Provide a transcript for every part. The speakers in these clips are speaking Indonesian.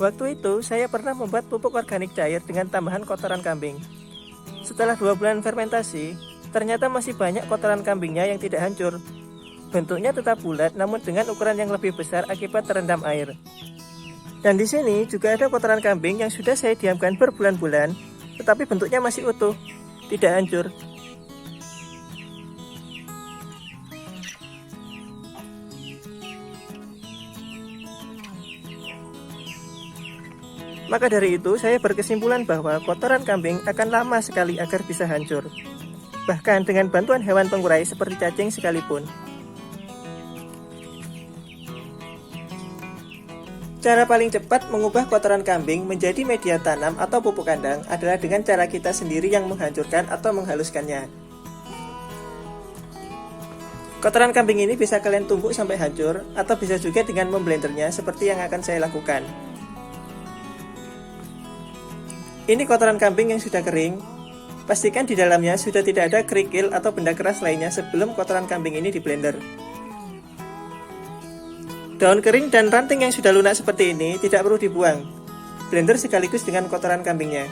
Waktu itu, saya pernah membuat pupuk organik cair dengan tambahan kotoran kambing. Setelah 2 bulan fermentasi, ternyata masih banyak kotoran kambingnya yang tidak hancur. Bentuknya tetap bulat namun dengan ukuran yang lebih besar akibat terendam air. Dan di sini juga ada kotoran kambing yang sudah saya diamkan berbulan-bulan, tetapi bentuknya masih utuh, tidak hancur. Maka dari itu, saya berkesimpulan bahwa kotoran kambing akan lama sekali agar bisa hancur. Bahkan dengan bantuan hewan pengurai seperti cacing sekalipun. Cara paling cepat mengubah kotoran kambing menjadi media tanam atau pupuk kandang adalah dengan cara kita sendiri yang menghancurkan atau menghaluskannya. Kotoran kambing ini bisa kalian tumbuk sampai hancur, atau bisa juga dengan memblendernya seperti yang akan saya lakukan. Ini kotoran kambing yang sudah kering. Pastikan di dalamnya sudah tidak ada kerikil atau benda keras lainnya sebelum kotoran kambing ini diblender. Daun kering dan ranting yang sudah lunak seperti ini tidak perlu dibuang. Blender sekaligus dengan kotoran kambingnya.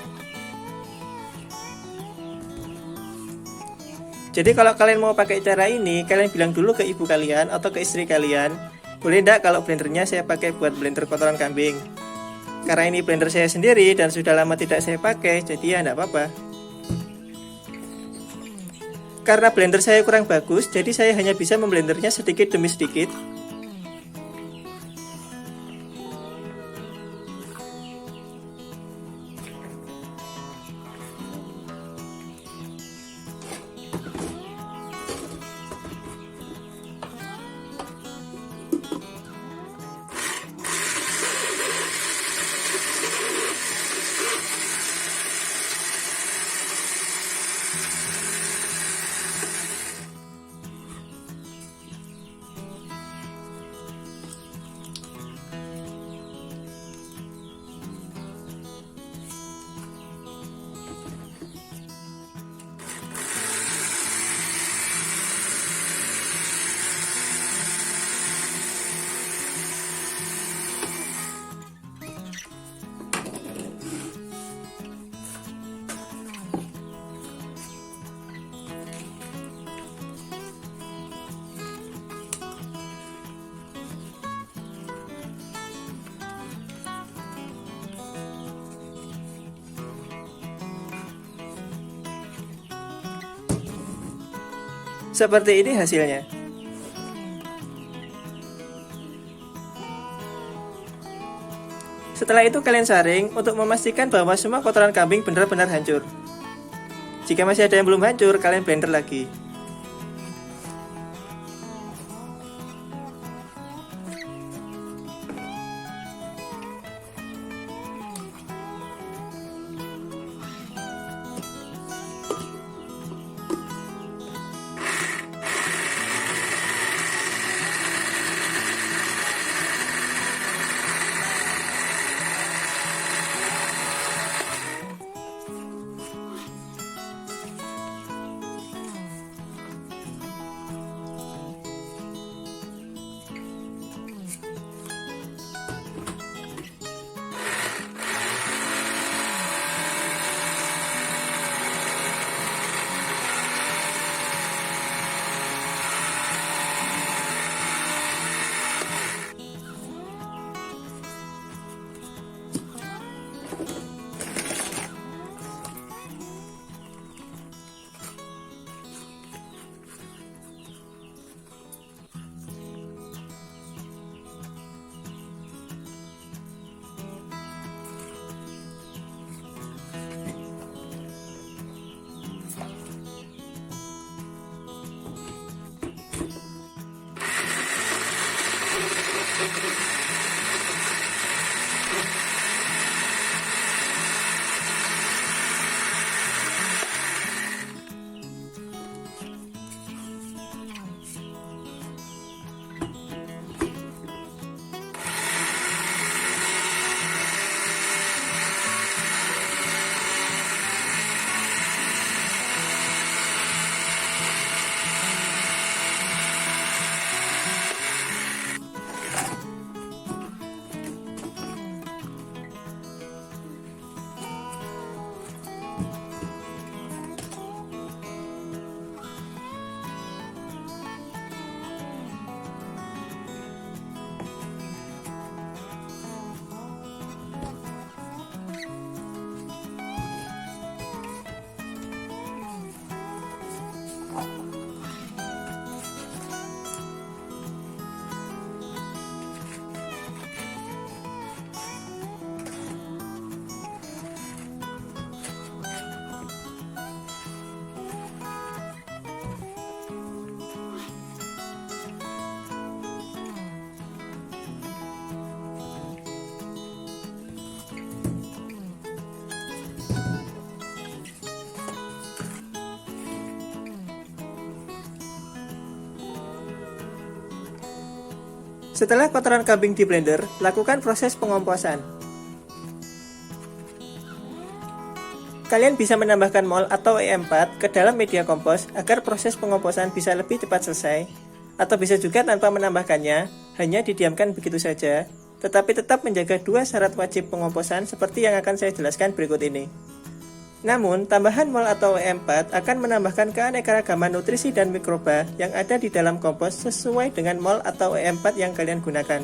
Jadi kalau kalian mau pakai cara ini, kalian bilang dulu ke ibu kalian atau ke istri kalian, boleh enggak kalau blendernya saya pakai buat blender kotoran kambing? Karena ini blender saya sendiri dan sudah lama tidak saya pakai, jadi ya enggak apa-apa. Karena blender saya kurang bagus, jadi saya hanya bisa memblendernya sedikit demi sedikit. Seperti ini hasilnya. Setelah itu kalian saring untuk memastikan bahwa semua kotoran kambing benar-benar hancur. Jika masih ada yang belum hancur, kalian blender lagi. Setelah kotoran kambing di blender, lakukan proses pengomposan. Kalian bisa menambahkan mol atau E4 ke dalam media kompos agar proses pengomposan bisa lebih cepat selesai, atau bisa juga tanpa menambahkannya, hanya didiamkan begitu saja, tetapi tetap menjaga dua syarat wajib pengomposan seperti yang akan saya jelaskan berikut ini. Namun, tambahan mol atau E4 akan menambahkan keanekaragaman nutrisi dan mikroba yang ada di dalam kompos sesuai dengan mol atau E4 yang kalian gunakan.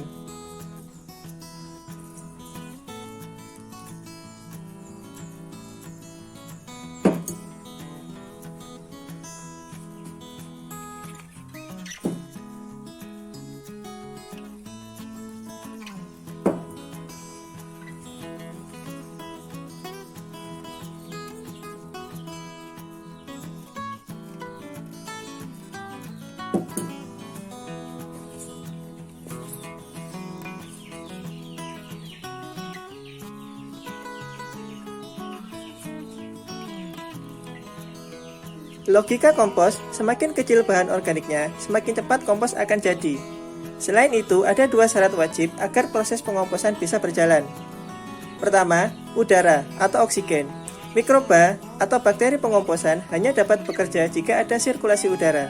Logika kompos, semakin kecil bahan organiknya, semakin cepat kompos akan jadi. Selain itu, ada dua syarat wajib agar proses pengomposan bisa berjalan. Pertama, udara atau oksigen. Mikroba atau bakteri pengomposan hanya dapat bekerja jika ada sirkulasi udara.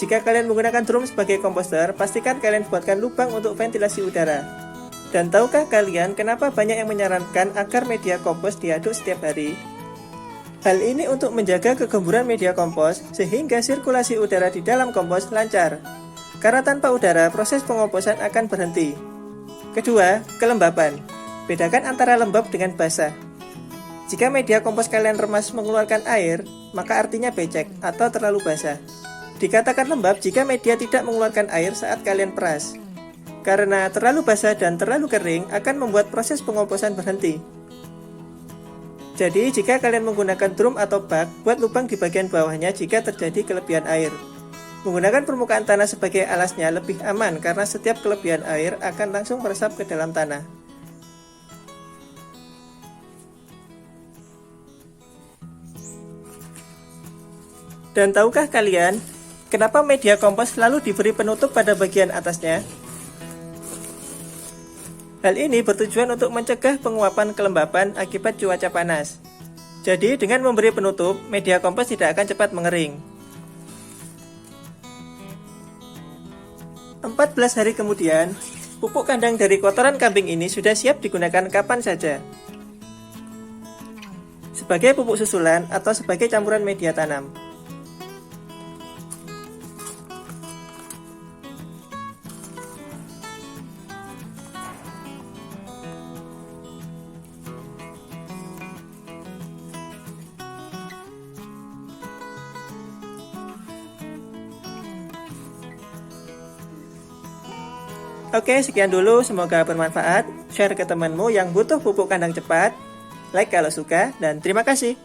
Jika kalian menggunakan drum sebagai komposter, pastikan kalian buatkan lubang untuk ventilasi udara. Dan tahukah kalian kenapa banyak yang menyarankan agar media kompos diaduk setiap hari? Hal ini untuk menjaga kegemburan media kompos sehingga sirkulasi udara di dalam kompos lancar. Karena tanpa udara, proses pengomposan akan berhenti. Kedua, kelembapan. Bedakan antara lembab dengan basah. Jika media kompos kalian remas mengeluarkan air, maka artinya becek atau terlalu basah. Dikatakan lembab jika media tidak mengeluarkan air saat kalian peras. Karena terlalu basah dan terlalu kering akan membuat proses pengomposan berhenti. Jadi, jika kalian menggunakan drum atau bak, buat lubang di bagian bawahnya jika terjadi kelebihan air. Menggunakan permukaan tanah sebagai alasnya lebih aman karena setiap kelebihan air akan langsung meresap ke dalam tanah. Dan tahukah kalian, kenapa media kompos selalu diberi penutup pada bagian atasnya? Hal ini bertujuan untuk mencegah penguapan kelembapan akibat cuaca panas. Jadi, dengan memberi penutup, media kompos tidak akan cepat mengering. 14 hari kemudian, pupuk kandang dari kotoran kambing ini sudah siap digunakan kapan saja. Sebagai pupuk susulan atau sebagai campuran media tanam. Oke, sekian dulu, semoga bermanfaat. Share ke temanmu yang butuh pupuk kandang cepat. Like kalau suka, dan terima kasih.